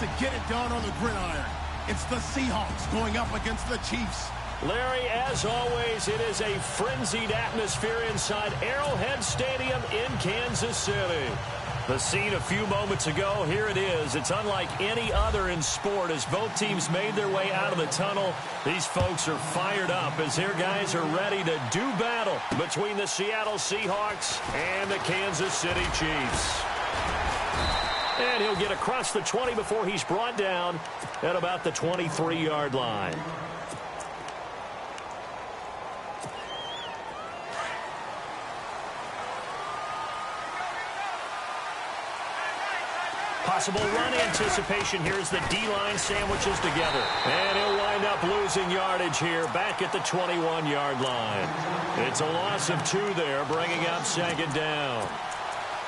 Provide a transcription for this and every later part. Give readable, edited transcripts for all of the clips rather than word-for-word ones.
to get it done on the gridiron. It's the Seahawks going up against the Chiefs. Larry, as always, it is a frenzied atmosphere inside Arrowhead Stadium in Kansas City. The scene a few moments ago, here it is. It's unlike any other in sport as both teams made their way out of the tunnel. These folks are fired up as their guys are ready to do battle between the Seattle Seahawks and the Kansas City Chiefs. And he'll get across the 20 before he's brought down at about the 23-yard line. Possible run anticipation here as the D-line sandwiches together. And he'll wind up losing yardage here back at the 21-yard line. It's a loss of 2 there, bringing up second down.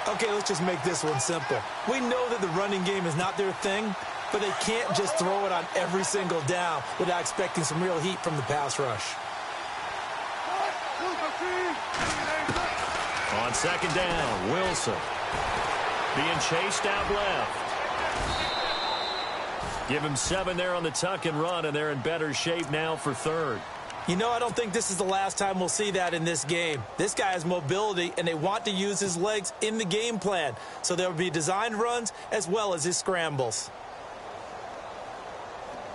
Okay, let's just make this one simple. We know that the running game is not their thing, but they can't just throw it on every single down without expecting some real heat from the pass rush. On second down, Wilson. Being chased out left. Give him 7 there on the tuck and run, and they're in better shape now for third. You know, I don't think this is the last time we'll see that in this game. This guy has mobility, and they want to use his legs in the game plan. So there will be designed runs as well as his scrambles.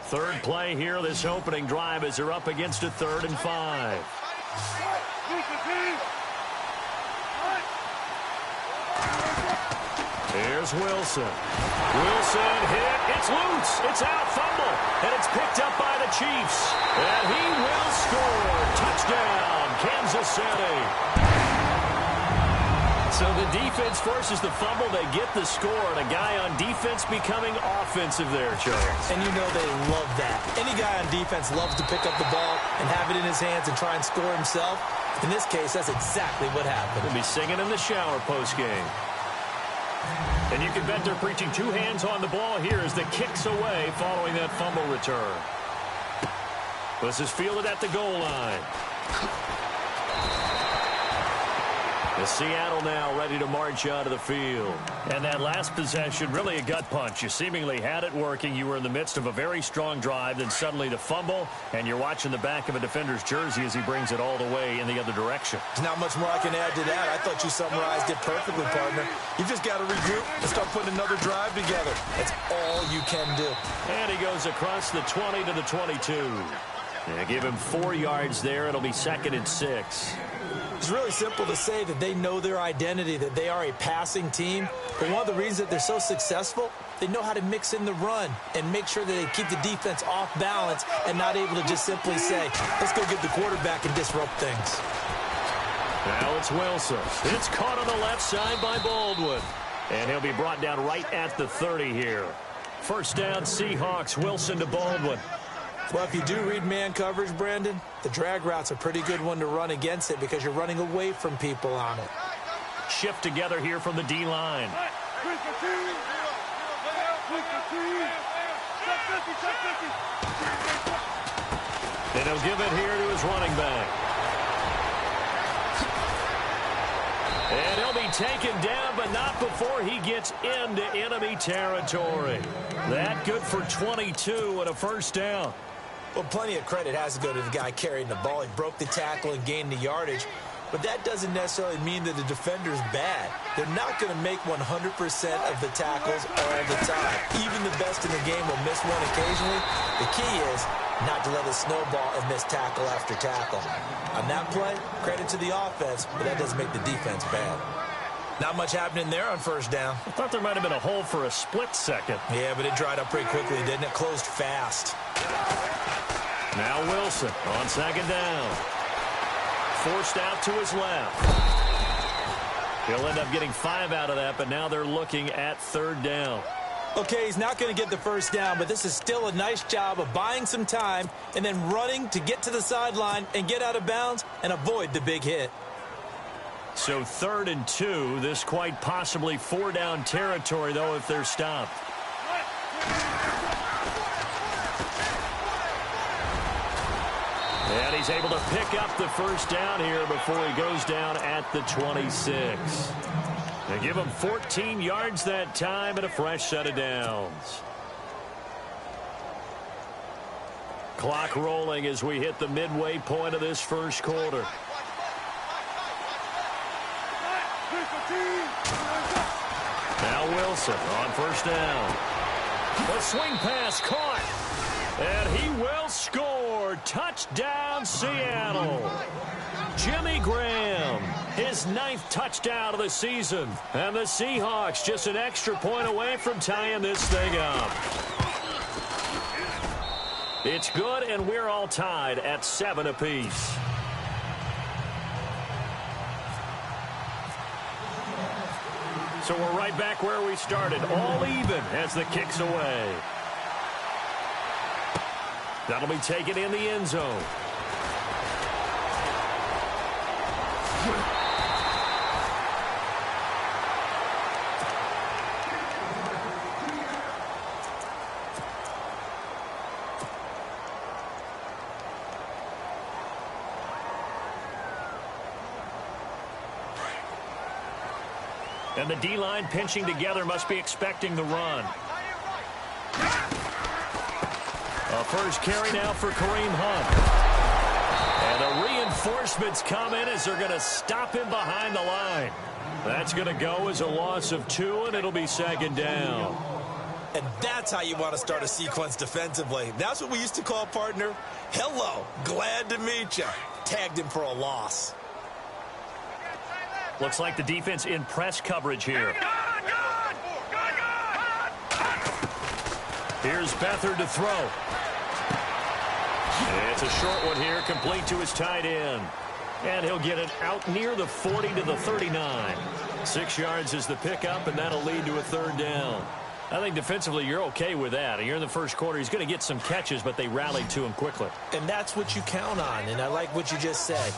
Third play here, this opening drive as they're up against a 3rd and 5. Here's Wilson. Wilson hit. It's loose. It's out. Fumble. And it's picked up by the Chiefs. And he will score. Touchdown, Kansas City. So the defense forces the fumble. They get the score. And a guy on defense becoming offensive there, Charles. And you know they love that. Any guy on defense loves to pick up the ball and have it in his hands and try and score himself. In this case, that's exactly what happened. He'll be singing in the shower post-game. And you can bet they're preaching 2 hands on the ball here as the kick's away following that fumble return. This is fielded at the goal line. The Seattle now ready to march out of the field. And that last possession, really a gut punch. You seemingly had it working. You were in the midst of a very strong drive. Then suddenly the fumble, and you're watching the back of a defender's jersey as he brings it all the way in the other direction. There's not much more I can add to that. I thought you summarized it perfectly, partner. You just got to regroup and start putting another drive together. That's all you can do. And he goes across the 20 to the 22. They give him 4 yards there. It'll be 2nd and 6. It's really simple to say that they know their identity, that they are a passing team. But one of the reasons that they're so successful, they know how to mix in the run and make sure that they keep the defense off balance and not able to just simply say, let's go get the quarterback and disrupt things. Now it's Wilson. It's caught on the left side by Baldwin. And he'll be brought down right at the 30 here. First down, Seahawks. Wilson to Baldwin. Well, if you do read man coverage, Brandon, the drag route's a pretty good one to run against it because you're running away from people on it. Shift together here from the D-line. And he'll give it here to his running back. And he'll be taken down, but not before he gets into enemy territory. That good for 22 and a first down. Well, plenty of credit has to go to the guy carrying the ball. He broke the tackle and gained the yardage. But that doesn't necessarily mean that the defender's bad. They're not going to make 100% of the tackles all the time. Even the best in the game will miss one occasionally. The key is not to let it snowball and miss tackle after tackle. On that play, credit to the offense, but that doesn't make the defense bad. Not much happening there on first down. I thought there might have been a hole for a split second. Yeah, but it dried up pretty quickly, didn't it? Closed fast. Now Wilson on second down. Forced out to his left. He'll end up getting 5 out of that, but now they're looking at third down. Okay, he's not going to get the first down, but this is still a nice job of buying some time and then running to get to the sideline and get out of bounds and avoid the big hit. So 3rd and 2. This quite possibly 4-down territory, though, if they're stopped. And he's able to pick up the first down here before he goes down at the 26. They give him 14 yards that time and a fresh set of downs. Clock rolling as we hit the midway point of this first quarter. Now Wilson on first down. The swing pass caught. And he will score. Touchdown, Seattle. Jimmy Graham, his 9th touchdown of the season. And the Seahawks just an extra point away from tying this thing up. It's good, and we're all tied at 7 apiece. So we're right back where we started, all even as the kick's away. That'll be taken in the end zone. And the D-line pinching together must be expecting the run. A first carry now for Kareem Hunt. And the reinforcements come in as they're going to stop him behind the line. That's going to go as a loss of 2, and it'll be 2nd down. And that's how you want to start a sequence defensively. That's what we used to call, partner, hello, glad to meet you. Tagged him for a loss. Looks like the defense in press coverage here. Here's Beathard to throw. It's a short one here, complete to his tight end. And he'll get it out near the 40 to the 39. 6 yards is the pickup, and that'll lead to a 3rd down. I think defensively you're okay with that. Here in the first quarter, he's going to get some catches, but they rallied to him quickly. And that's what you count on, and I like what you just said.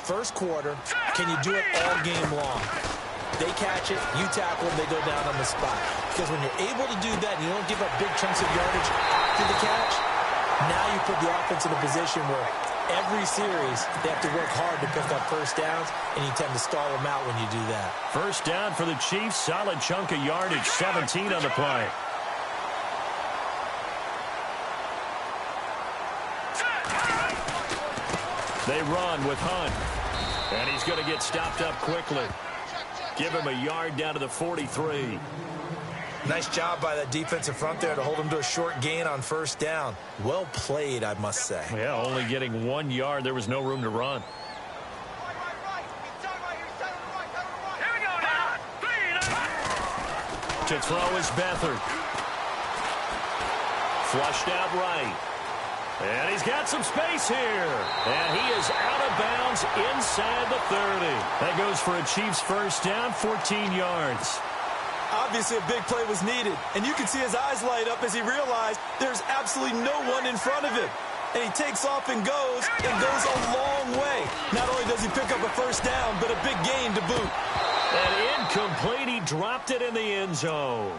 First quarter, can you do it all game long? They catch it, you tackle them, they go down on the spot. Because when you're able to do that and you don't give up big chunks of yardage after the catch, now you put the offense in a position where every series they have to work hard to pick up first downs, and you tend to stall them out when you do that. First down for the Chiefs, solid chunk of yardage, 17 on the play. They run with Hunt. And he's going to get stopped up quickly. Give him a yard down to the 43. Nice job by that defensive front there to hold him to a short gain on first down. Well played, I must say. Yeah, only getting 1 yard. There was no room to run. To throw is Beathard. Flushed out right. And he's got some space here. And he is out of bounds inside the 30. That goes for a Chiefs first down, 14 yards. Obviously, a big play was needed. And you can see his eyes light up as he realized there's absolutely no one in front of him. And he takes off and goes a long way. Not only does he pick up a first down, but a big gain to boot. And incomplete. He dropped it in the end zone.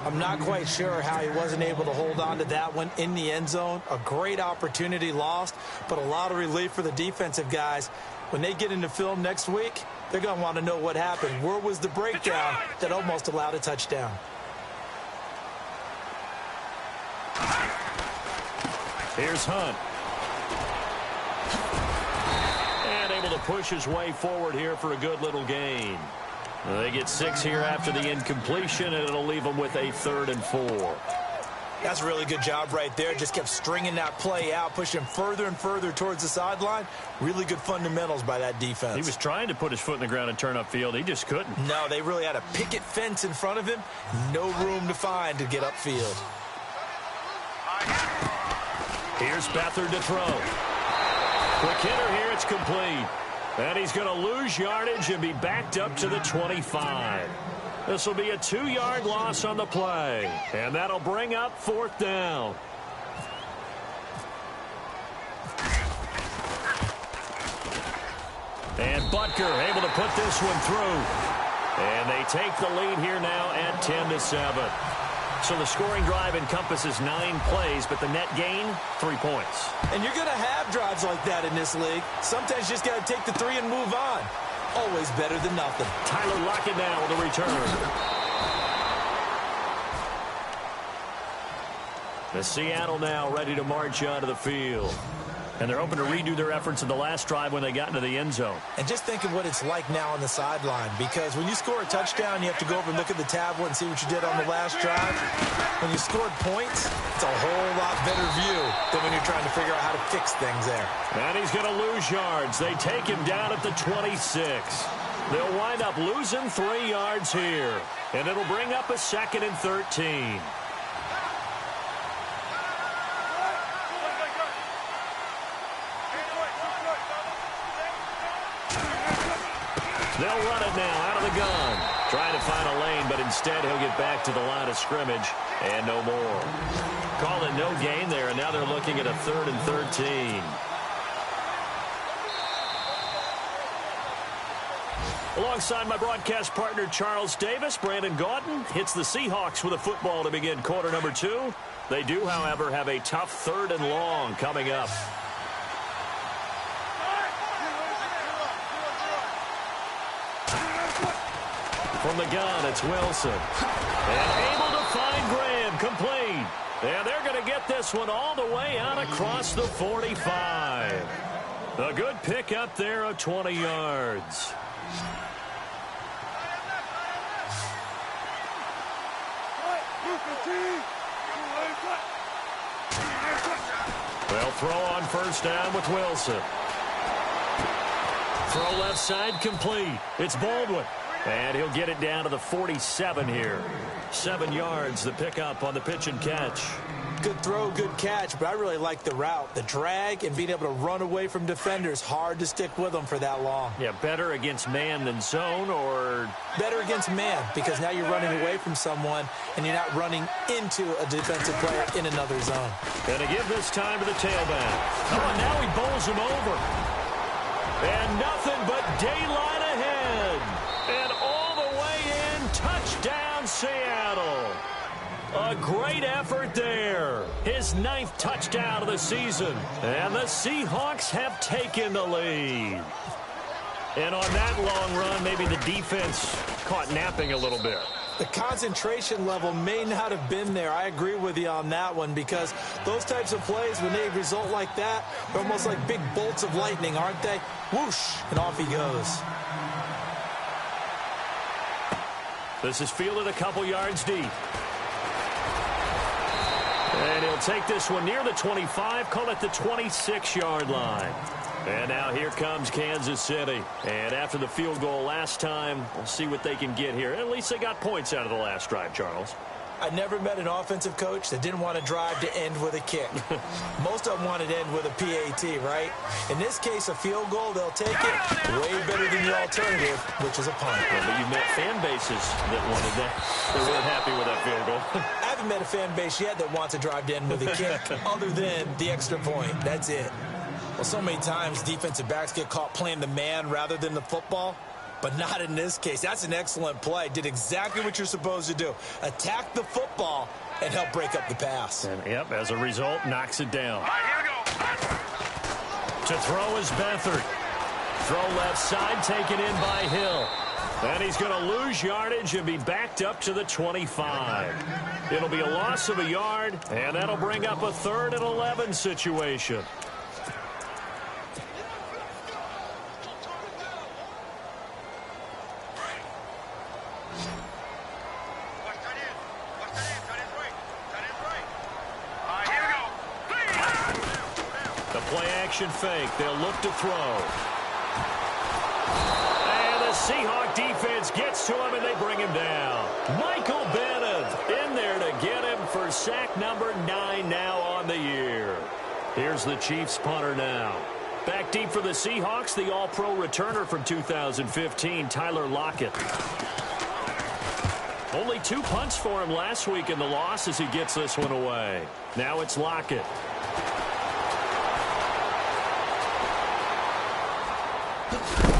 I'm not quite sure how he wasn't able to hold on to that one in the end zone. A great opportunity lost, but a lot of relief for the defensive guys. When they get into film next week, they're going to want to know what happened. Where was the breakdown that almost allowed a touchdown? Here's Hunt. And able to push his way forward here for a good little gain. They get 6 here after the incompletion, and it'll leave them with a 3rd and 4. That's a really good job right there. Just kept stringing that play out, pushing further and further towards the sideline. Really good fundamentals by that defense. He was trying to put his foot in the ground and turn upfield. He just couldn't. No, they really had a picket fence in front of him. No room to find to get upfield. Here's Beathard to throw. Quick hitter here. It's complete. And he's going to lose yardage and be backed up to the 25. This will be a 2-yard loss on the play. And that'll bring up 4th down. And Butker able to put this one through. And they take the lead here now at 10-7. So the scoring drive encompasses 9 plays, but the net gain, 3 points. And you're going to have drives like that in this league. Sometimes you just got to take the 3 and move on. Always better than nothing. Tyler Lockett now with a return. The Seattle now ready to march onto the field. And they're hoping to redo their efforts in the last drive when they got into the end zone. And just think of what it's like now on the sideline, because when you score a touchdown, you have to go over and look at the tablet and see what you did on the last drive. When you scored points, it's a whole lot better view than when you're trying to figure out how to fix things there. And he's going to lose yards. They take him down at the 26. They'll wind up losing 3 yards here. And it'll bring up a 2nd and 13. They'll run it now out of the gun. Trying to find a lane, but instead he'll get back to the line of scrimmage and no more. Call it no gain there, and now they're looking at a 3rd and 13. Alongside my broadcast partner Charles Davis, Brandon Gaudin hits the Seahawks with a football to begin quarter number 2. They do, however, have a tough 3rd and long coming up. From the gun, it's Wilson. And able to find Graham, complete. And they're going to get this one all the way out across the 45. A good pickup there of 20 yards. They'll throw on first down with Wilson. Throw left side, complete. It's Baldwin. And he'll get it down to the 47 here. 7 yards, the pickup on the pitch and catch. Good throw, good catch, but I really like the route. The drag and being able to run away from defenders. Hard to stick with them for that long. Yeah, better against man than zone, or? Better against man, because now you're running away from someone and you're not running into a defensive player in another zone. Gonna give this time to the tailback. Oh, and now he bowls him over. And nothing but daylight ahead. And all the way in, touchdown Seattle. A great effort there. His 9th touchdown of the season. And the Seahawks have taken the lead. And on that long run, maybe the defense caught napping a little bit. The concentration level may not have been there. I agree with you on that one, because those types of plays, when they result like that, they're almost like big bolts of lightning, aren't they? Whoosh, and off he goes. This is fielded a couple yards deep. And he'll take this one near the 25, call it the 26-yard line. And now here comes Kansas City. And after the field goal last time, we'll see what they can get here. At least they got points out of the last drive, Charles. I never met an offensive coach that didn't want to drive to end with a kick. Most of them wanted to end with a PAT, right? In this case, a field goal, they'll take it way better than the alternative, which is a punt. Yeah, but you've met fan bases that wanted that. They weren't happy with that field goal. I haven't met a fan base yet that wants to drive to end with a kick other than the extra point. That's it. Well, so many times defensive backs get caught playing the man rather than the football. But not in this case. That's an excellent play. Did exactly what you're supposed to do. Attack the football and help break up the pass. And, yep, as a result, knocks it down. All right, here we go. To throw is Beathard. Throw left side, taken in by Hill. And he's going to lose yardage and be backed up to the 25. It'll be a loss of a yard, and that'll bring up a 3rd and 11 situation. Fake. They'll look to throw. And the Seahawk defense gets to him, and they bring him down. Michael Bennett in there to get him for sack number 9 now on the year. Here's the Chiefs punter now. Back deep for the Seahawks, the all-pro returner from 2015, Tyler Lockett. Only 2 punts for him last week in the loss as he gets this one away. Now it's Lockett.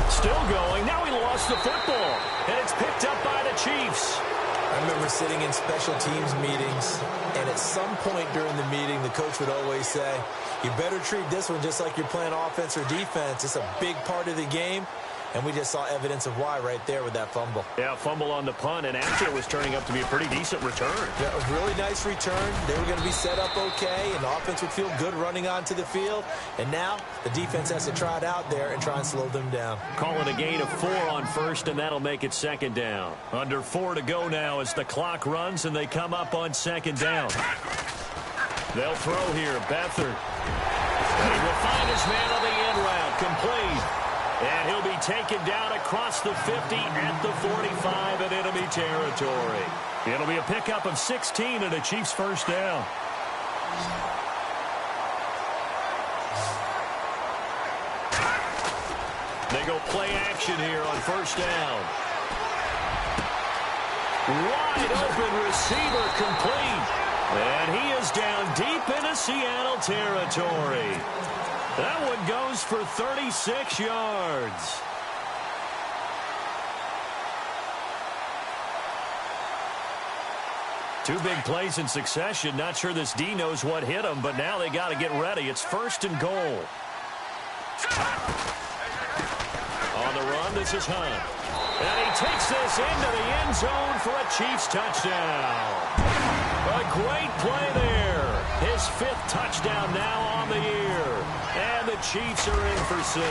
Still going. Now he lost the football. And it's picked up by the Chiefs. I remember sitting in special teams meetings, and at some point during the meeting, the coach would always say, you better treat this one just like you're playing offense or defense. It's a big part of the game. and we just saw evidence of why right there with that fumble. Yeah, fumble on the punt, and after it was turning up to be a pretty decent return. Yeah, a really nice return. They were going to be set up okay, and the offense would feel good running onto the field. And now the defense has to try it out there and try and slow them down. Call it a gain of 4 on first, and that'll make it second down. Under 4 to go now as the clock runs, and they come up on second down. They'll throw here. Beathard. And he will find his man on the end route. Complete. And he'll be taken down across the 50 at the 45 in enemy territory. It'll be a pickup of 16 and a Chiefs first down. They go play action here on first down. Wide open receiver complete. And he is down deep into Seattle territory. That one goes for 36 yards. Two big plays in succession. Not sure this D knows what hit him, but now they got to get ready. It's first and goal. On the run, this is Hunt. And he takes this into the end zone for a Chiefs touchdown. A great play there. His 5th touchdown now on the year. And the Chiefs are in for 6.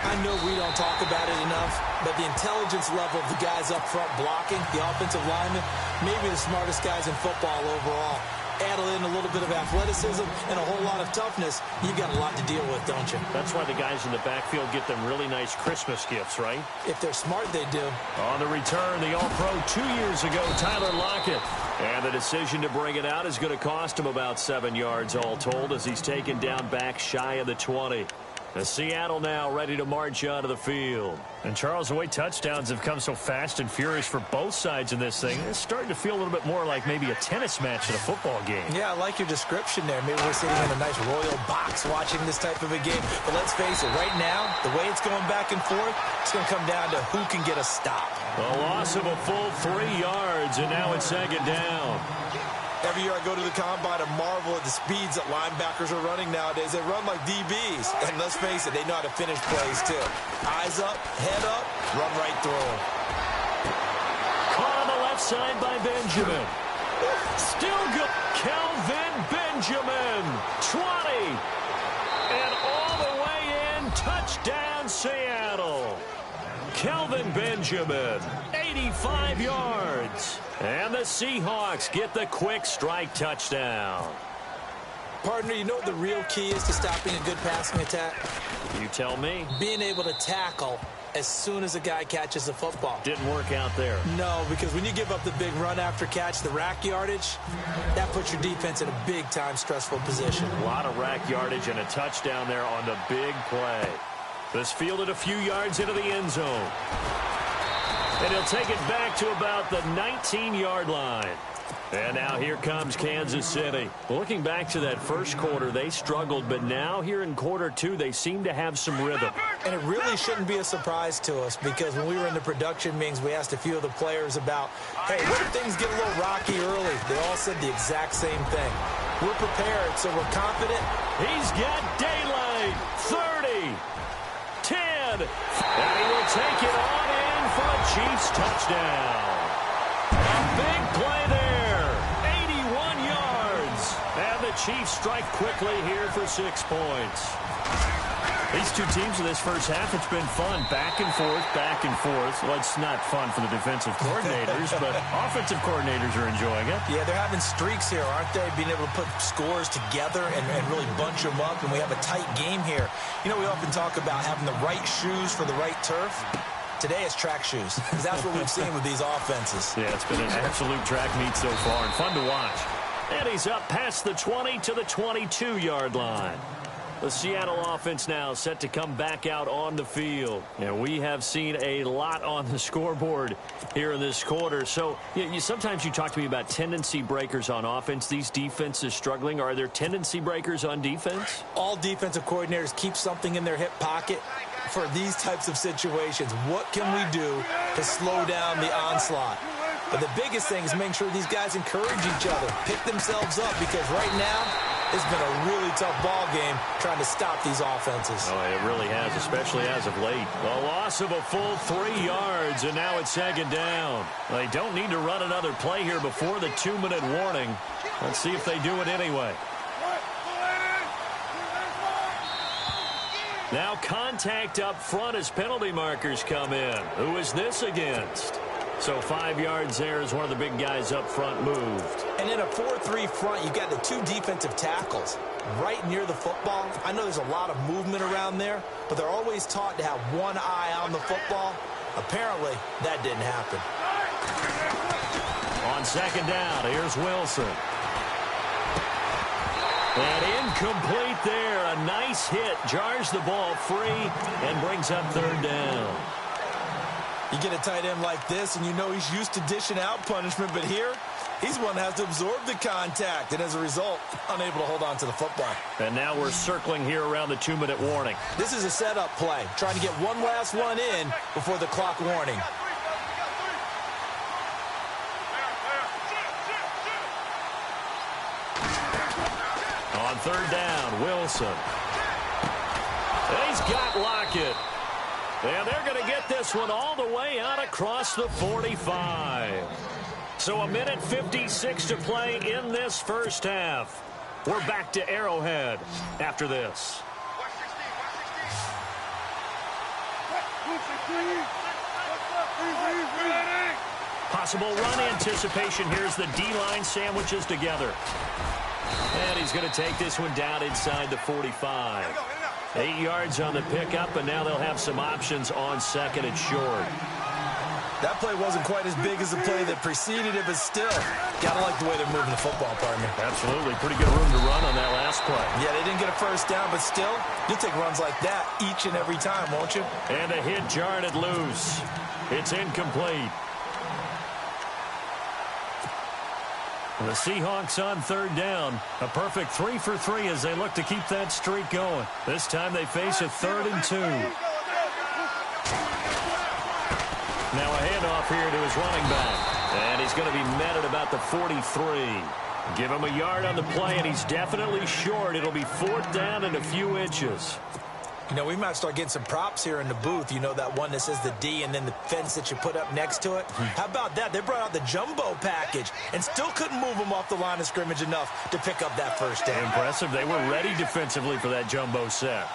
I know we don't talk about it enough, but the intelligence level of the guys up front blocking, the offensive linemen, maybe the smartest guys in football overall. Add in a little bit of athleticism and a whole lot of toughness, you've got a lot to deal with, don't you? That's why the guys in the backfield get them really nice Christmas gifts, right? If they're smart, they do. On the return, the All-Pro 2 years ago, Tyler Lockett. And the decision to bring it out is going to cost him about 7 yards all told as he's taken down back shy of the 20. Seattle now ready to march onto the field. And Charles, the way touchdowns have come so fast and furious for both sides in this thing, it's starting to feel a little bit more like maybe a tennis match in a football game. Yeah, I like your description there. Maybe we're sitting in a nice royal box watching this type of a game. But let's face it, right now, the way it's going back and forth, it's going to come down to who can get a stop. A loss of a full 3 yards, and now it's second down. Every year I go to the combine and marvel at the speeds that linebackers are running nowadays. They run like DBs. And let's face it, they know how to finish plays too. Eyes up, head up, run right through them. Caught on the left side by Benjamin. Still good. Kelvin Benjamin. 20. And all the way in. Touchdown, Seattle. Kelvin Benjamin. 85 yards. And the Seahawks get the quick strike touchdown. Partner, you know what the real key is to stopping a good passing attack? You tell me. Being able to tackle as soon as a guy catches the football. Didn't work out there. No, because when you give up the big run after catch, the rack yardage, that puts your defense in a big-time stressful position. A lot of rack yardage and a touchdown there on the big play. This fielded a few yards into the end zone. And he'll take it back to about the 19-yard line. And now here comes Kansas City. Looking back to that first quarter, they struggled, but now here in quarter 2, they seem to have some rhythm. And it really shouldn't be a surprise to us because when we were in the production meetings, we asked a few of the players about, hey, what if things get a little rocky early? They all said the exact same thing. We're prepared, so we're confident. He's got daylight. 30. 10. And he will take it on in for a Chiefs touchdown. A big play there. 81 yards. And the Chiefs strike quickly here for 6 points. These two teams in this first half, it's been fun. Back and forth, back and forth. Well, it's not fun for the defensive coordinators, but offensive coordinators are enjoying it. Yeah, they're having streaks here, aren't they? Being able to put scores together and really bunch them up, and we have a tight game here. You know, we often talk about having the right shoes for the right turf. Today it's track shoes, because that's what we've seen with these offenses. Yeah, it's been an absolute track meet so far, and fun to watch. And he's up past the 20 to the 22-yard line. The Seattle offense now set to come back out on the field. And we have seen a lot on the scoreboard here in this quarter. So sometimes you talk to me about tendency breakers on offense. These defenses struggling. Are there tendency breakers on defense? All defensive coordinators keep something in their hip pocket for these types of situations. What can we do to slow down the onslaught? But the biggest thing is making sure these guys encourage each other, pick themselves up, because right now It's been a really tough ball game trying to stop these offenses. Oh, it really has, especially as of late. A loss of a full 3 yards, and now it's second down. They don't need to run another play here before the 2-minute warning. Let's see if they do it anyway. Now contact up front as penalty markers come in. Who is this against? So 5 yards there as one of the big guys up front moved. And in a 4-3 front, you've got the 2 defensive tackles right near the football. I know there's a lot of movement around there, but they're always taught to have one eye on the football. Apparently, that didn't happen. On second down, here's Wilson. And incomplete there. A nice hit. Jars the ball free and brings up third down. You get a tight end like this, and you know he's used to dishing out punishment, but here, he's one that has to absorb the contact, and as a result, unable to hold on to the football. And now we're circling here around the 2-minute warning. This is a setup play, trying to get one last one in before the clock warning. On third down, Wilson. He's got Lockett. And they're going to get this one all the way out across the 45. So a minute 56 to play in this first half. We're back to Arrowhead after this. Possible run anticipation. Here's the D-line sandwiches together. And he's going to take this one down inside the 45. 8 yards on the pickup, and now they'll have some options on second and short. That play wasn't quite as big as the play that preceded it, but still, gotta like the way they're moving the football, partner. Absolutely. Pretty good room to run on that last play. Yeah, they didn't get a first down, but still, you'll take runs like that each and every time, won't you? And a hit jarred it loose. It's incomplete. The Seahawks on third down. A perfect 3 for 3 as they look to keep that streak going. This time they face a 3rd and 2. Now a handoff here to his running back. And he's going to be met at about the 43. Give him a yard on the play, and he's definitely short. It'll be 4th down and a few inches. You know, we might start getting some props here in the booth. You know, that one that says the D and then the fence that you put up next to it. How about that? They brought out the jumbo package and still couldn't move them off the line of scrimmage enough to pick up that first down. Impressive. They were ready defensively for that jumbo set.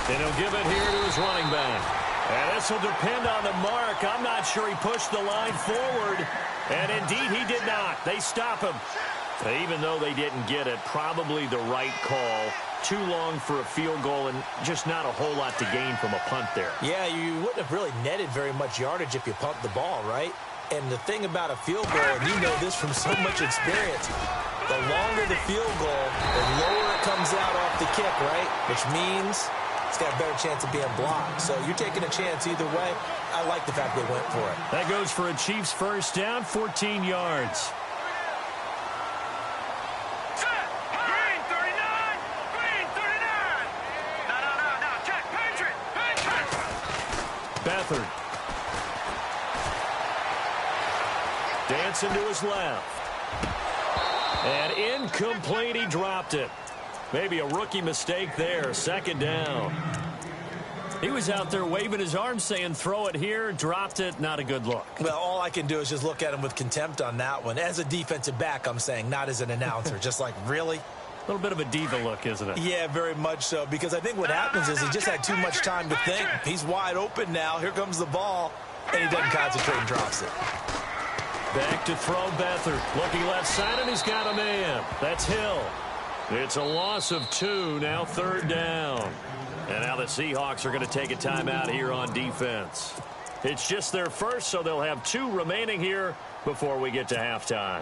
And he'll give it here to his running back. And this will depend on the mark. I'm not sure he pushed the line forward. And indeed, he did not. They stop him. Even though they didn't get it, probably the right call. Too long for a field goal and just not a whole lot to gain from a punt there. Yeah, you wouldn't have really netted very much yardage if you pumped the ball, right? And the thing about a field goal, and you know this from so much experience, the longer the field goal, the lower it comes out off the kick, right? Which means it's got a better chance of being blocked. So you're taking a chance either way. I like the fact they went for it. That goes for a Chiefs first down, 14 yards. Beathard. Dancing to his left. And incomplete, he dropped it. Maybe a rookie mistake there, second down. He was out there waving his arms saying throw it here, dropped it, not a good look. Well, all I can do is just look at him with contempt on that one. As a defensive back, I'm saying, not as an announcer. Just like, really? A little bit of a diva look, isn't it? Yeah, very much so, because I think what happens is he just had too much time to think. He's wide open now. Here comes the ball, and he doesn't concentrate and drops it. Back to throw Beathard. Looking left side, and he's got a man. That's Hill. It's a loss of 2, now third down. And now the Seahawks are going to take a timeout here on defense. It's just their first, so they'll have 2 remaining here before we get to halftime.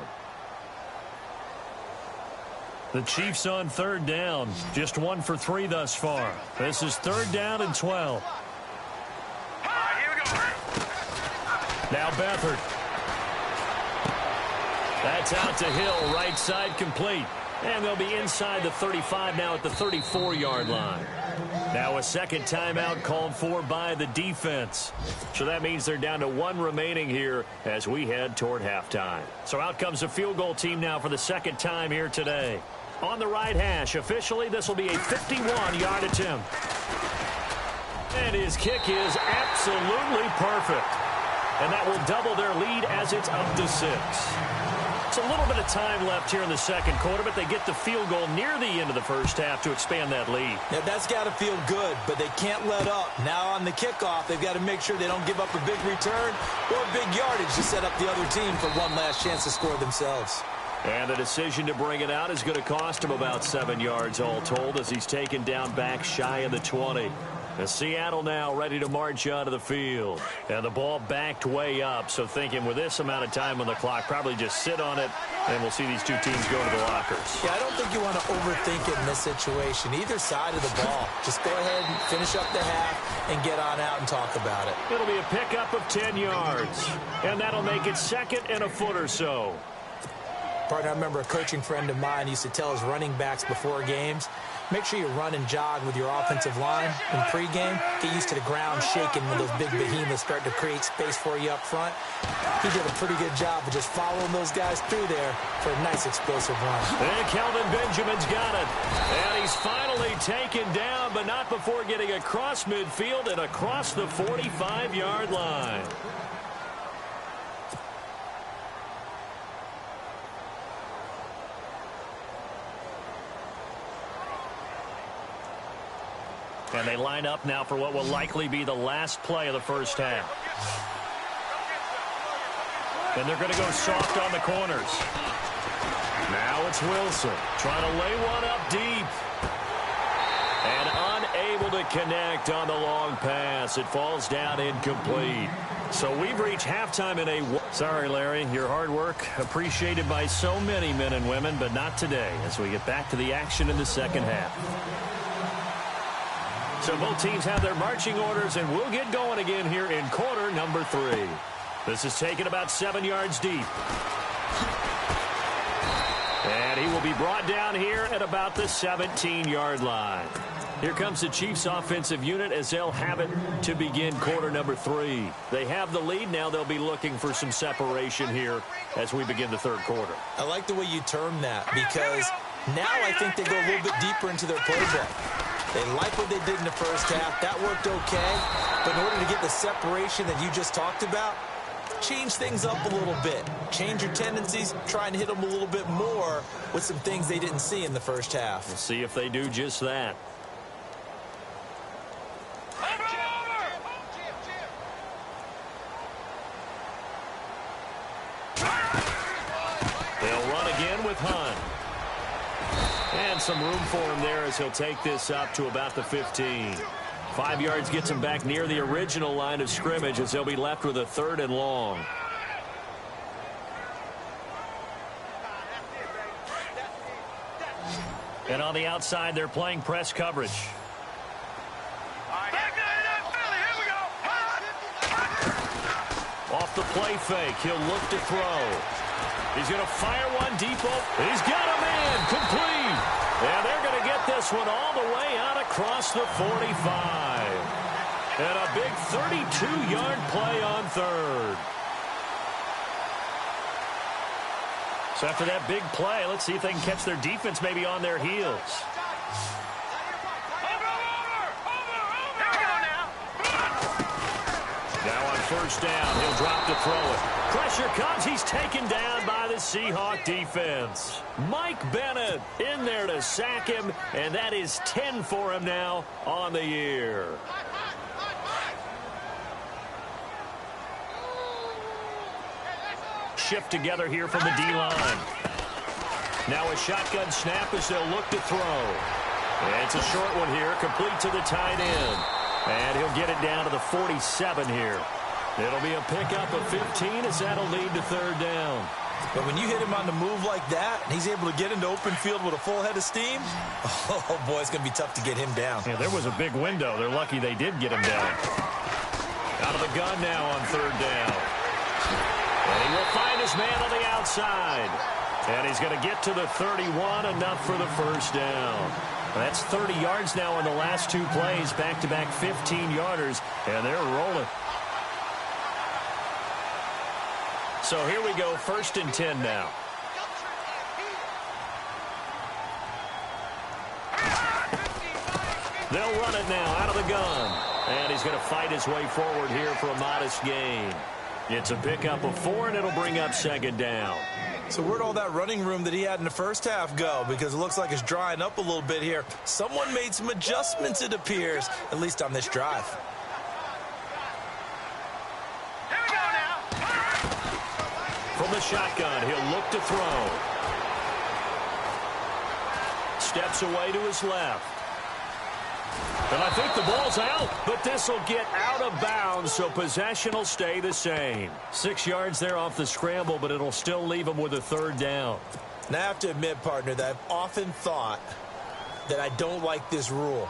The Chiefs on third down. Just 1 for 3 thus far. This is third down and 12. Now Beathard. That's out to Hill, right side complete. And they'll be inside the 35 now at the 34-yard line. Now a second timeout called for by the defense. So that means they're down to one remaining here as we head toward halftime. So out comes the field goal team now for the second time here today. On the right hash, officially this will be a 51-yard attempt. And his kick is absolutely perfect. And that will double their lead as it's up to 6. It's a little bit of time left here in the second quarter, but they get the field goal near the end of the first half to expand that lead. Yeah, that's got to feel good, but they can't let up. Now on the kickoff, they've got to make sure they don't give up a big return or big yardage to set up the other team for one last chance to score themselves. And the decision to bring it out is going to cost him about 7 yards all told as he's taken down back shy of the 20. And Seattle now ready to march onto the field. And the ball backed way up, so thinking with this amount of time on the clock, probably just sit on it, and we'll see these two teams go to the lockers. Yeah, I don't think you want to overthink it in this situation. Either side of the ball. Just go ahead and finish up the half and get on out and talk about it. It'll be a pickup of 10 yards. And that'll make it second and a foot or so. Partner, I remember a coaching friend of mine used to tell his running backs before games, make sure you run and jog with your offensive line in pregame. Get used to the ground shaking when those big behemoths start to create space for you up front. He did a pretty good job of just following those guys through there for a nice explosive run. And Kelvin Benjamin's got it. And he's finally taken down, but not before getting across midfield and across the 45-yard line. And they line up now for what will likely be the last play of the first half. And they're going to go soft on the corners. Now it's Wilson trying to lay one up deep. And unable to connect on the long pass. It falls down incomplete. So we've reached halftime in a... Sorry, Larry, your hard work appreciated by so many men and women, but not today as we get back to the action in the second half. So both teams have their marching orders, and we'll get going again here in quarter number 3. This is taken about 7 yards deep. And he will be brought down here at about the 17-yard line. Here comes the Chiefs offensive unit as they'll have it to begin quarter number 3. They have the lead. Now they'll be looking for some separation here as we begin the third quarter. I like the way you term that because now I think they go a little bit deeper into their playbook. They like what they did in the first half. That worked okay. But in order to get the separation that you just talked about, change things up a little bit. Change your tendencies. Try and hit them a little bit more with some things they didn't see in the first half. We'll see if they do just that. They'll run again with Hunt. And some room for him there as he'll take this up to about the 15. 5 yards gets him back near the original line of scrimmage as they'll be left with a 3rd and long. And on the outside, they're playing press coverage. Off the play fake, he'll look to throw. He's going to fire one deep. He's got a man complete. And they're going to get this one all the way out across the 45. And a big 32-yard play on 3rd. So after that big play, let's see if they can catch their defense maybe on their heels. Now on first down, he'll drop to throw it. Pressure comes. He's taken down by the Seahawk defense. Mike Bennett in there to sack him, and that is 10 for him now on the year. Shift together here from the D-line. Now a shotgun snap as they'll look to throw. And it's a short one here, complete to the tight end. And he'll get it down to the 47 here. It'll be a pickup of 15 as that'll lead to 3rd down. But when you hit him on the move like that, and he's able to get into open field with a full head of steam, oh, boy, it's going to be tough to get him down. Yeah, there was a big window. They're lucky they did get him down. Out of the gun now on 3rd down. And he will find his man on the outside. And he's going to get to the 31, enough for the first down. That's 30 yards now in the last two plays, back-to-back 15-yarders, and they're rolling. So here we go, 1st and 10 now. They'll run it now out of the gun. And he's going to fight his way forward here for a modest gain. It's a pickup of 4, and it'll bring up 2nd down. So where'd all that running room that he had in the first half go? Because it looks like it's drying up a little bit here. Someone made some adjustments, it appears, at least on this drive. Here we go now. From the shotgun, he'll look to throw. Steps away to his left. And I think the ball's out, but this will get out of bounds, so possession will stay the same. 6 yards there off the scramble, but it'll still leave him with a 3rd down. Now, I have to admit, partner, that I've often thought that I don't like this rule,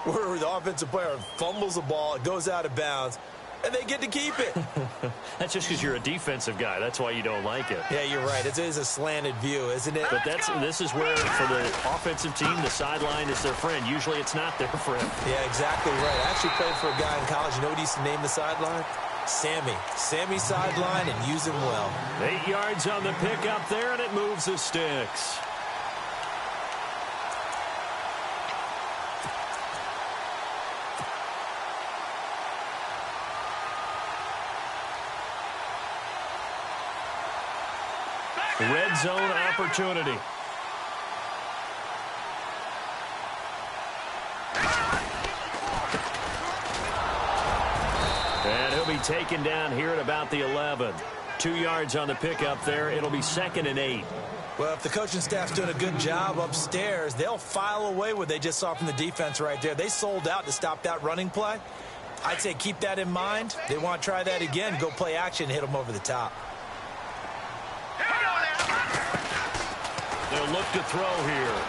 where the offensive player fumbles the ball, it goes out of bounds, and they get to keep it. That's just because you're a defensive guy. That's why you don't like it. Yeah, you're right. It is a slanted view, isn't it? But this is where, for the offensive team, the sideline is their friend. Usually it's not their friend. Yeah, exactly right. I actually played for a guy in college. You know what he used to name the sideline? Sammy. Sammy sideline, and use him well. 8 yards on the pickup there, and it moves the sticks. Red zone opportunity. And he'll be taken down here at about the 11. 2 yards on the pickup there. It'll be 2nd and 8. Well, if the coaching staff's doing a good job upstairs, they'll file away what they just saw from the defense right there. They sold out to stop that running play. I'd say keep that in mind. They want to try that again, go play action, hit them over the top. They'll look to throw here.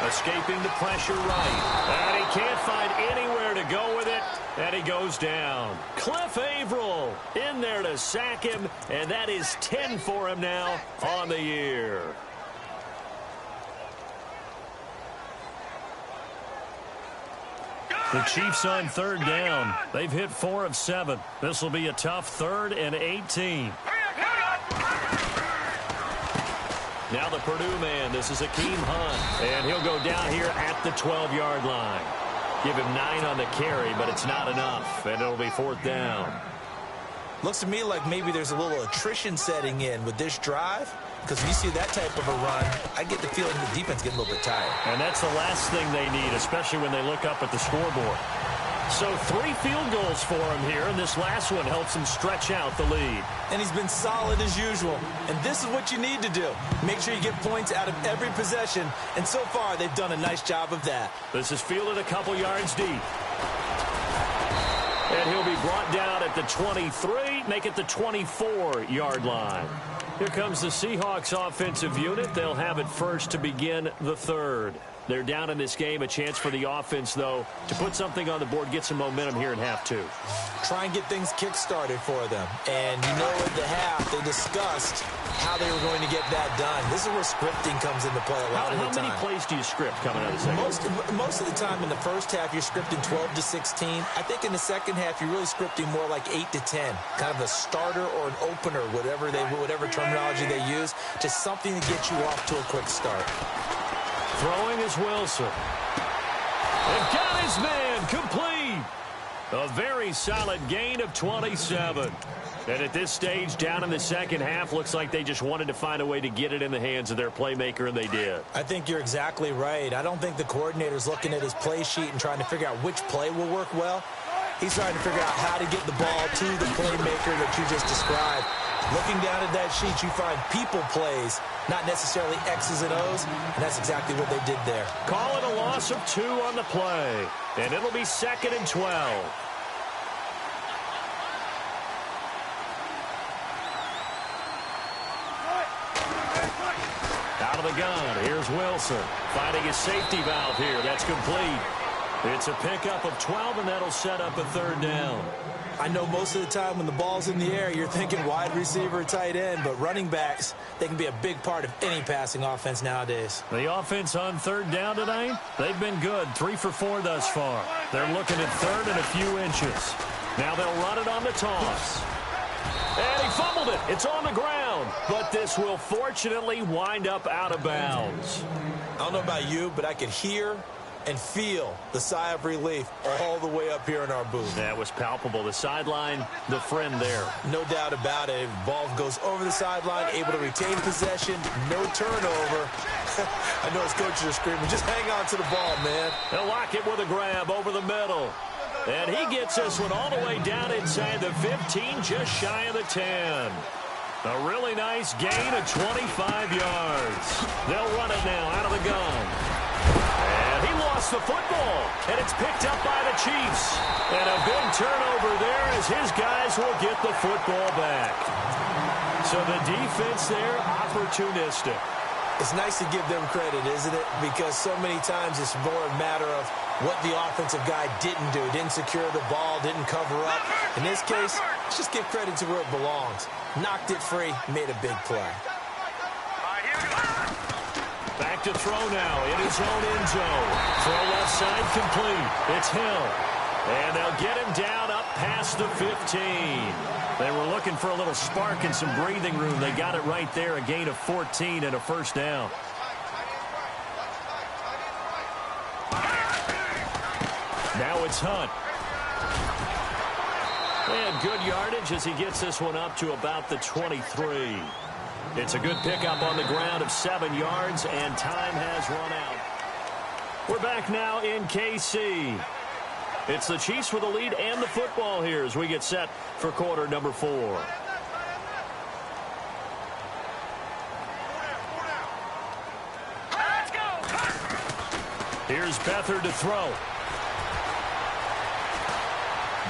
Escaping the pressure right. And he can't find anywhere to go with it. And he goes down. Cliff Averill in there to sack him. And that is 10 for him now on the year. The Chiefs on 3rd down. They've hit 4 of 7. This will be a tough 3rd and 18. Now the Purdue man, this is Akeem Hunt. And he'll go down here at the 12-yard line. Give him 9 on the carry, but it's not enough. And it'll be 4th down. Looks to me like maybe there's a little attrition setting in with this drive. Because if you see that type of a run, I get the feeling the defense getting a little bit tired. And that's the last thing they need, especially when they look up at the scoreboard. So 3 field goals for him here, and this last one helps him stretch out the lead. And he's been solid as usual. And this is what you need to do. Make sure you get points out of every possession. And so far, they've done a nice job of that. This is fielded a couple yards deep. And he'll be brought down at the 23, make it the 24-yard line. Here comes the Seahawks offensive unit. They'll have it first to begin the 3rd. They're down in this game. A chance for the offense, though, to put something on the board, get some momentum here in half 2. Try and get things kick-started for them. And you know at the half, they discussed how they were going to get that done. This is where scripting comes into play a lot of the time. How many plays do you script coming out of the second? Most of the time in the first half, you're scripting 12 to 16. I think in the second half, you're really scripting more like 8 to 10. Kind of a starter or an opener, whatever terminology they use, just something to get you off to a quick start. Throwing is Wilson. They've got his man complete. A very solid gain of 27. And at this stage, down in the second half, looks like they just wanted to find a way to get it in the hands of their playmaker, and they did. I think you're exactly right. I don't think the coordinator's looking at his play sheet and trying to figure out which play will work well. He's trying to figure out how to get the ball to the playmaker that you just described. Looking down at that sheet, you find people plays, not necessarily X's and O's, and that's exactly what they did there. Call it a loss of 2 on the play, and it'll be 2nd and 12. Out of the gun, here's Wilson. Finding his safety valve here, that's complete. It's a pickup of 12, and that'll set up a third down. I know most of the time when the ball's in the air, you're thinking wide receiver, tight end, but running backs, they can be a big part of any passing offense nowadays. The offense on third down tonight, they've been good, 3 for 4 thus far. They're looking at third and a few inches. Now they'll run it on the toss. And he fumbled it. It's on the ground. But this will fortunately wind up out of bounds. I don't know about you, but I could hear and feel the sigh of relief all the way up here in our booth. That was palpable. The sideline, the friend there. No doubt about it. Ball goes over the sideline, able to retain possession, no turnover. I know his coaches are screaming, just hang on to the ball, man. They'll lock it with a grab over the middle. And he gets this one all the way down inside the 15, just shy of the 10. A really nice gain of 25 yards. They'll run it now out of the gun. And he lost the football, and it's picked up by the Chiefs. And a big turnover there as his guys will get the football back. So the defense there, opportunistic. It's nice to give them credit, isn't it? Because so many times it's more a matter of what the offensive guy didn't do. Didn't secure the ball, didn't cover up. In this case, let's just give credit to where it belongs. Knocked it free, made a big play. Back to throw now in his own end zone. Throw left side complete. It's Hill. And they'll get him down up past the 15. They were looking for a little spark and some breathing room. They got it right there, a gain of 14 and a first down. Now it's Hunt. And good yardage as he gets this one up to about the 23. It's a good pickup on the ground of 7 yards, and time has run out. We're back now in KC. It's the Chiefs with the lead and the football here as we get set for quarter number 4. Here's Beathard to throw.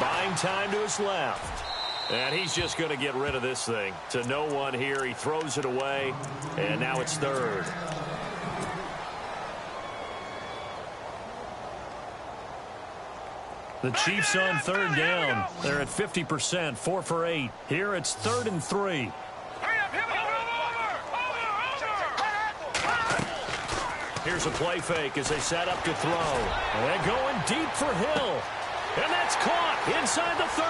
Buying time to his left. And he's just going to get rid of this thing. To no one here. He throws it away. And now it's third. The Chiefs on third down. They're at 50%, 4 for 8. Here it's 3rd and 3. Here's a play fake as they set up to throw. And going deep for Hill. And that's caught inside the 30.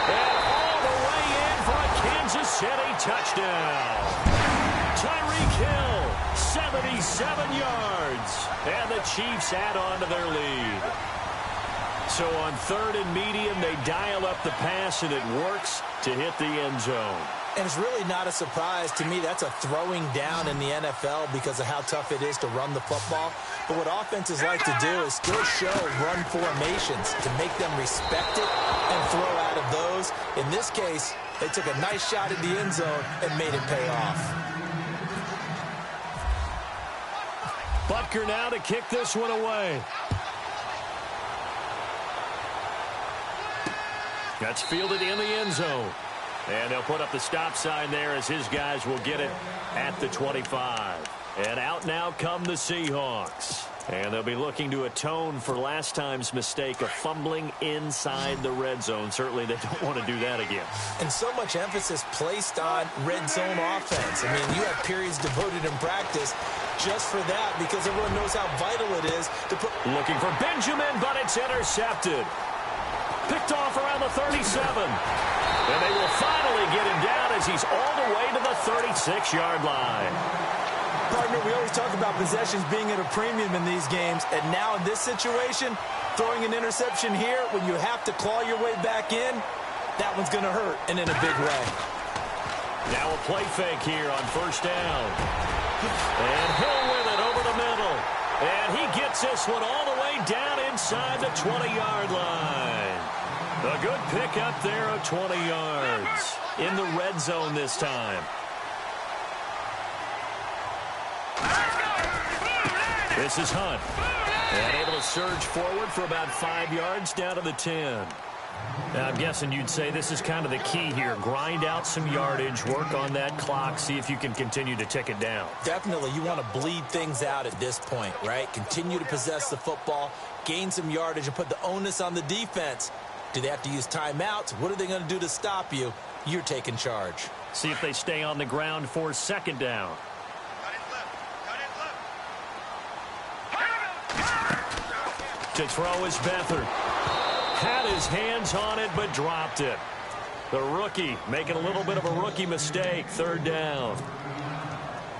And all the way in for a Kansas City touchdown. Tyreek Hill, 77 yards. And the Chiefs add on to their lead. So on 3rd and medium, they dial up the pass, and it works to hit the end zone. And it's really not a surprise to me. That's a throwing down in the NFL because of how tough it is to run the football. But what offenses like to do is still show run formations to make them respect it and throw out of those. In this case, they took a nice shot at the end zone and made it pay off. Butker now to kick this one away. That's fielded in the end zone. And they'll put up the stop sign there as his guys will get it at the 25. And out now come the Seahawks. And they'll be looking to atone for last time's mistake of fumbling inside the red zone. Certainly they don't want to do that again. And so much emphasis placed on red zone offense. I mean, you have periods devoted in practice just for that because everyone knows how vital it is to put... Looking for Benjamin, but it's intercepted. Picked off around the 37. And they will finally get him down as he's all the way to the 36-yard line. Partner, we always talk about possessions being at a premium in these games. And now in this situation, throwing an interception here when you have to claw your way back in, that one's going to hurt, and in a big way. Now a play fake here on first down. And Hill with it over the middle. And he gets this one all the way down inside the 20-yard line. A good pickup there of 20 yards. In the red zone this time. This is Hunt. And able to surge forward for about 5 yards down to the 10. Now, I'm guessing you'd say this is kind of the key here. Grind out some yardage, work on that clock, see if you can continue to tick it down. Definitely. You want to bleed things out at this point, right? Continue to possess the football, gain some yardage, and put the onus on the defense. Do they have to use timeouts? What are they going to do to stop you? You're taking charge. See if they stay on the ground for second down. To throw is Beathard. Had his hands on it, but dropped it. The rookie making a little bit of a rookie mistake. Third down.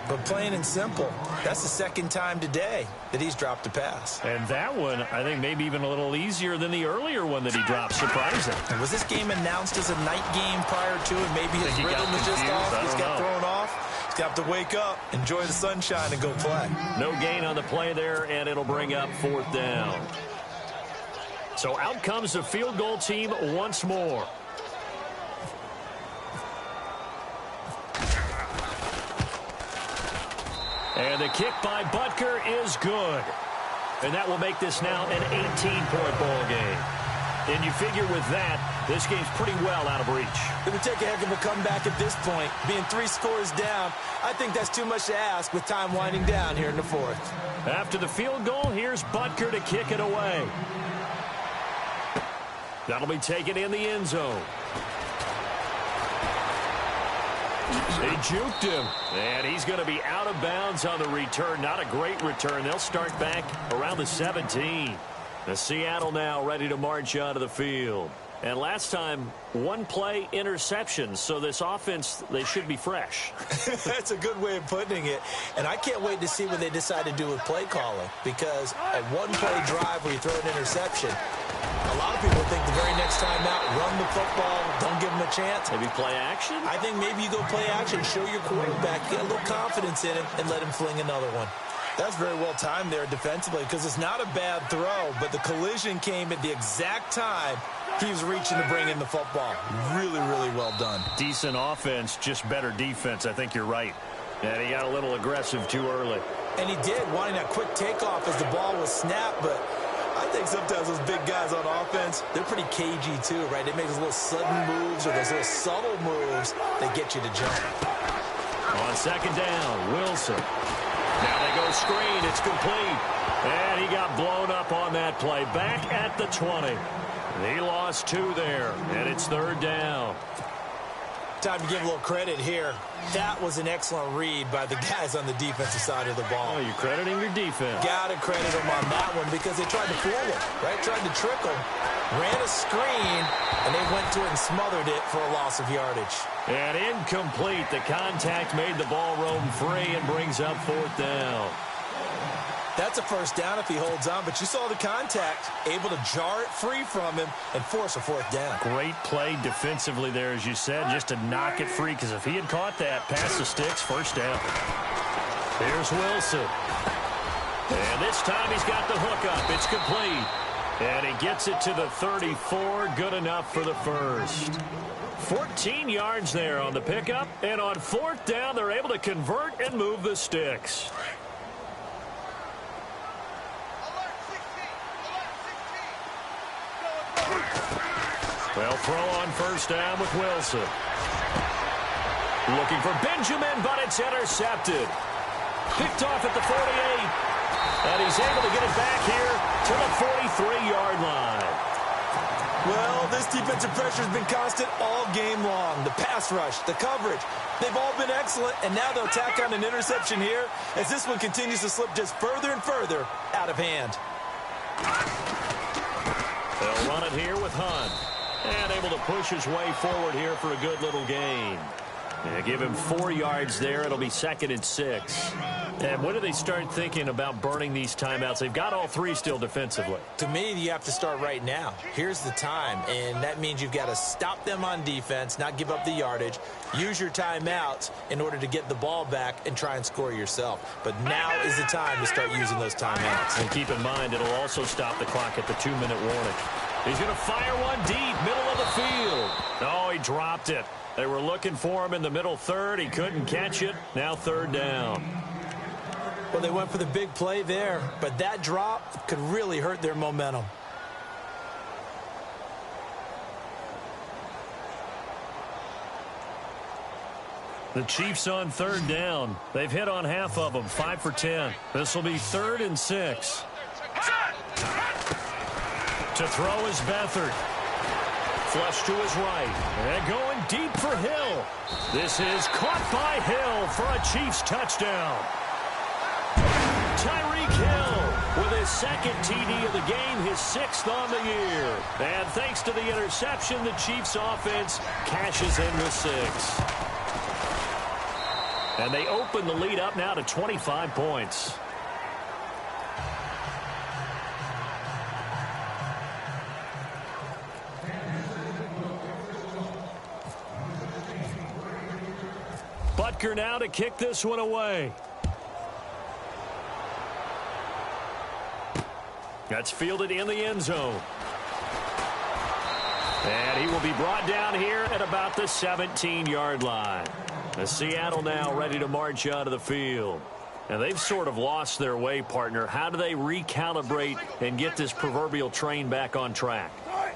But plain and simple, that's the second time today that he's dropped a pass. And that one, I think, maybe even a little easier than the earlier one that he dropped. Surprising. And was this game announced as a night game prior to it? Maybe his rhythm was just off. He just got thrown off. He's got to wake up, enjoy the sunshine, and go play. No gain on the play there, and it'll bring up fourth down. So out comes the field goal team once more. And the kick by Butker is good. And that will make this now an 18-point ball game. And you figure with that, this game's pretty well out of reach. It would take a heck of a comeback at this point. Being 3 scores down, I think that's too much to ask with time winding down here in the fourth. After the field goal, here's Butker to kick it away. That'll be taken in the end zone. They juked him, and he's going to be out of bounds on the return. Not a great return. They'll start back around the 17. The Seattle now ready to march onto the field. And last time, one play interception, so this offense, they should be fresh. That's a good way of putting it. And I can't wait to see what they decide to do with play calling, because a one-play drive where you throw an interception, a lot of people think the very next time out, run the football, don't give them a chance. Maybe play action? I think maybe you go play action, show your quarterback, get a little confidence in him, and let him fling another one. That's very well timed there defensively, because it's not a bad throw, but the collision came at the exact time he was reaching to bring in the football. Really, really well done. Decent offense, just better defense. I think you're right. And he got a little aggressive too early. And he did, wanting that quick takeoff as the ball was snapped, but I think sometimes those big guys on offense, they're pretty cagey too, right? They make those little sudden moves or those little subtle moves that get you to jump. On second down, Wilson. Now they go screen. It's complete. And he got blown up on that play. Back at the 20. He lost 2 there, and it's third down. Time to give a little credit here. That was an excellent read by the guys on the defensive side of the ball. Oh, you're crediting your defense. Got to credit them on that one because they tried to fool him, right? Tried to trick him. Ran a screen, and they went to it and smothered it for a loss of yardage. And incomplete. The contact made the ball roam free and brings up fourth down. That's a first down if he holds on, but you saw the contact, able to jar it free from him and force a fourth down. Great play defensively there, as you said, just to knock it free, because if he had caught that, pass the sticks, first down. Here's Wilson. And this time he's got the hook up. It's complete. And he gets it to the 34. Good enough for the first. 14 yards there on the pickup. And on fourth down, they're able to convert and move the sticks. They'll throw on first down with Wilson. Looking for Benjamin, but it's intercepted. Picked off at the 48. And he's able to get it back here to the 43-yard line. Well, this defensive pressure has been constant all game long. The pass rush, the coverage, they've all been excellent, and now they'll tack on an interception here as this one continues to slip just further and further out of hand. They'll run it here with Hunt. And able to push his way forward here for a good little gain. And give him 4 yards there. It'll be 2nd and 6. And when do they start thinking about burning these timeouts? They've got all 3 still defensively. To me, you have to start right now. Here's the time, and that means you've got to stop them on defense, not give up the yardage, use your timeouts in order to get the ball back and try and score yourself. But now is the time to start using those timeouts. And keep in mind, it'll also stop the clock at the 2-minute warning. He's going to fire one deep, middle of the field. Oh, he dropped it. They were looking for him in the middle third. He couldn't catch it. Now third down. Well, they went for the big play there, but that drop could really hurt their momentum. The Chiefs on third down. They've hit on half of them, 5 for 10. This will be 3rd and 6. To throw is Beathard. Flush to his right. And going deep for Hill. This is caught by Hill for a Chiefs touchdown. Tyreek Hill with his 2nd TD of the game, his 6th on the year. And thanks to the interception, the Chiefs offense cashes in with 6. And they open the lead up now to 25 points. Butker now to kick this one away. That's fielded in the end zone. And he will be brought down here at about the 17-yard line. The Seattle now ready to march out of the field. And they've sort of lost their way, partner. How do they recalibrate and get this proverbial train back on track?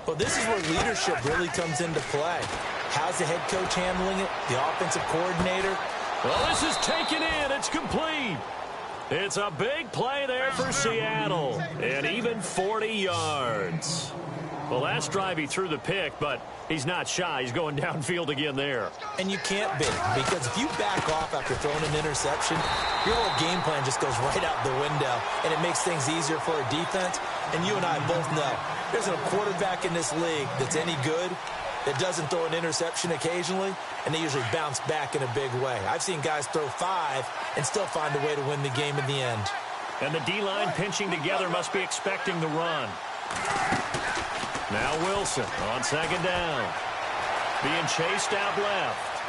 Well, this is where leadership really comes into play. How's the head coach handling it? The offensive coordinator? Well, this is taken in. It's complete. It's a big play there for Seattle. And even 40 yards. Well, last drive he threw the pick, but he's not shy. He's going downfield again there. And you can't be, because if you back off after throwing an interception, your whole game plan just goes right out the window, and it makes things easier for a defense. And you and I both know there's a quarterback in this league that's any good that doesn't throw an interception occasionally, and they usually bounce back in a big way. I've seen guys throw 5 and still find a way to win the game in the end. And the D-line pinching together must be expecting the run. Now Wilson on 2nd down. Being chased out left.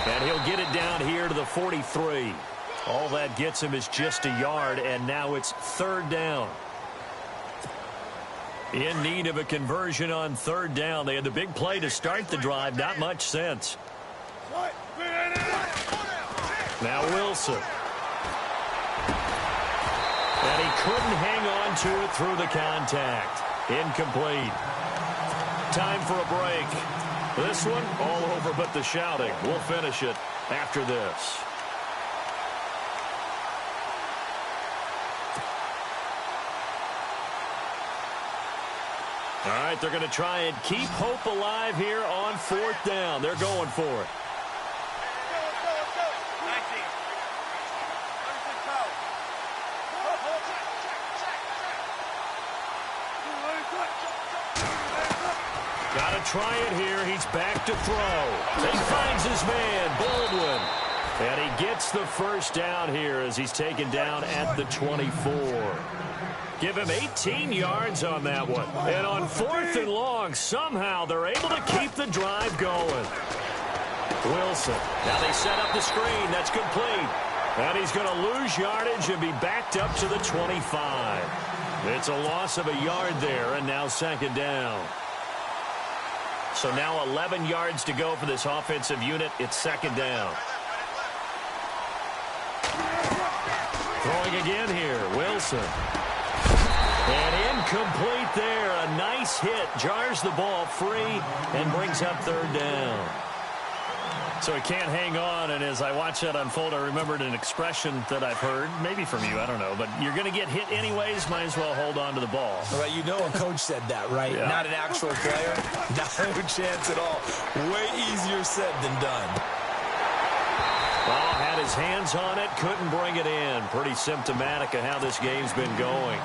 And he'll get it down here to the 43. All that gets him is just a yard, and now it's 3rd down. In need of a conversion on 3rd down. They had the big play to start the drive. Not much sense. Now Wilson. And he couldn't hang on to it through the contact. Incomplete. Time for a break. This one all over but the shouting. We'll finish it after this. All right, they're going to try and keep hope alive here on 4th down. They're going for it. Got to try it here. He's back to throw. He finds his man, Baldwin. And he gets the 1st down here as he's taken down at the 24. Give him 18 yards on that one. And on 4th and long, somehow they're able to keep the drive going. Wilson. Now they set up the screen. That's complete. And he's going to lose yardage and be backed up to the 25. It's a loss of a yard there, and now 2nd down. So now 11 yards to go for this offensive unit. It's 2nd down. Throwing again here, Wilson. And incomplete there. A nice hit. Jars the ball free and brings up 3rd down. So he can't hang on, and as I watch that unfold, I remembered an expression that I've heard, maybe from you, I don't know, but you're going to get hit anyways, might as well hold on to the ball. All right, you know a coach said that, right? Yeah. Not an actual player. No chance at all. Way easier said than done. Ball had his hands on it, couldn't bring it in. Pretty symptomatic of how this game's been going.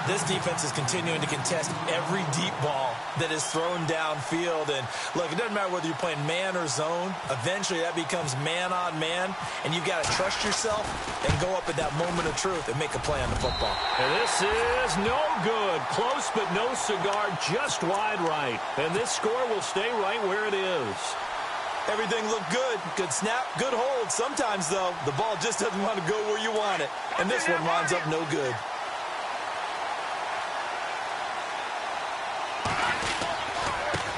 This defense is continuing to contest every deep ball that is thrown downfield. And, look, it doesn't matter whether you're playing man or zone. Eventually, that becomes man on man, and you've got to trust yourself and go up at that moment of truth and make a play on the football. And this is no good. Close but no cigar, just wide right. And this score will stay right where it is. Everything looked good. Good snap, good hold. Sometimes, though, the ball just doesn't want to go where you want it. And this one winds up no good.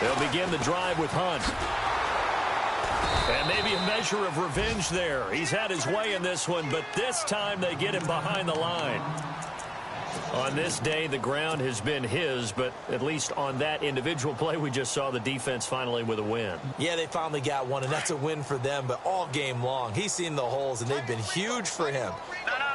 They'll begin the drive with Hunt. And maybe a measure of revenge there. He's had his way in this one, but this time they get him behind the line. On this day, the ground has been his, but at least on that individual play, we just saw the defense finally with a win. Yeah, they finally got one, and that's a win for them, but all game long, he's seen the holes, and they've been huge for him.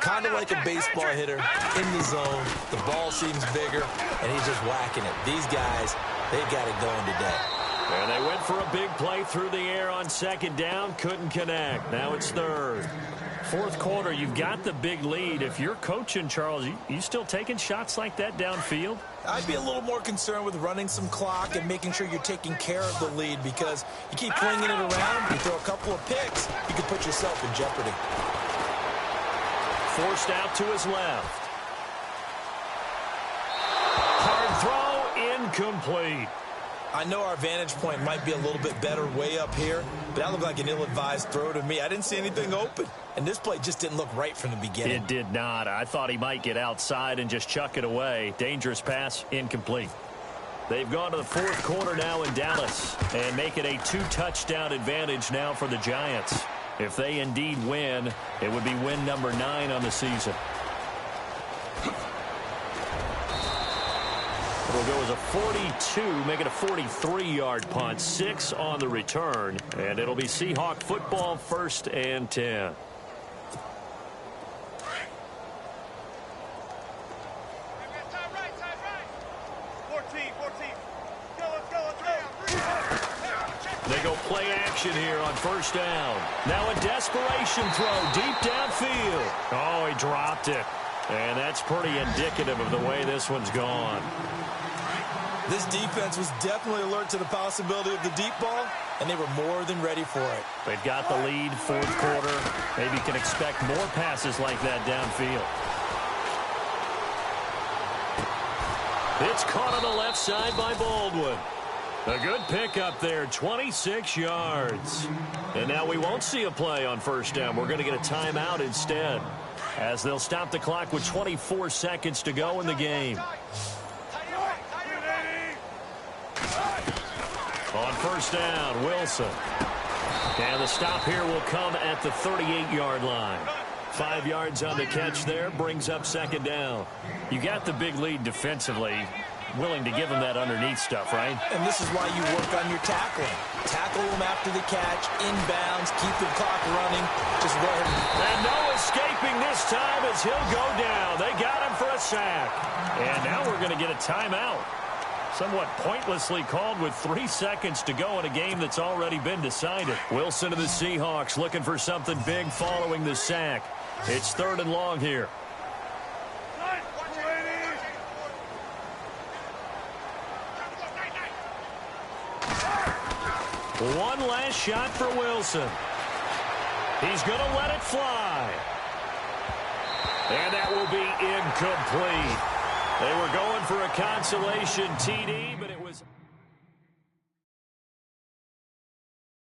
Kind of like a baseball hitter in the zone. The ball seems bigger, and he's just whacking it. These guys, they got it going today. And they went for a big play through the air on second down. Couldn't connect. Now it's third. Fourth quarter, you've got the big lead. If you're coaching, Charles, you still taking shots like that downfield? I'd be a little more concerned with running some clock and making sure you're taking care of the lead, because you keep flinging it around, you throw a couple of picks, you can put yourself in jeopardy. Forced out to his left. Hard throw, incomplete. I know our vantage point might be a little bit better way up here, but that looked like an ill-advised throw to me. I didn't see anything open, and this play just didn't look right from the beginning. It did not. I thought he might get outside and just chuck it away. Dangerous pass, incomplete. They've gone to the fourth quarter now in Dallas and make it a 2-touchdown advantage now for the Giants. If they indeed win, it would be win number 9 on the season. It'll go as a 42, make it a 43-yard punt, 6 on the return, and it'll be Seahawk football, 1st and 10. They go play action here on 1st down. Now a desperation throw deep downfield. Oh, he dropped it. And that's pretty indicative of the way this one's gone. This defense was definitely alert to the possibility of the deep ball, and they were more than ready for it. They've got the lead, fourth quarter. Maybe can expect more passes like that downfield. It's caught on the left side by Baldwin. A good pickup there, 26 yards. And now we won't see a play on 1st down. We're going to get a timeout instead, as they'll stop the clock with 24 seconds to go in the game. On 1st down, Wilson. And the stop here will come at the 38-yard line. 5 yards on the catch there, brings up 2nd down. You got the big lead defensively. Willing to give them that underneath stuff, right? And this is why you work on your tackling. Tackle them after the catch, inbounds, keep the clock running. Just go ahead. And no escaping this time as he'll go down. They got him for a sack. And now we're going to get a timeout. Somewhat pointlessly called with 3 seconds to go in a game that's already been decided. Wilson of the Seahawks looking for something big following the sack. It's 3rd and long here. One last shot for Wilson. He's going to let it fly. And that will be incomplete. They were going for a consolation TD, but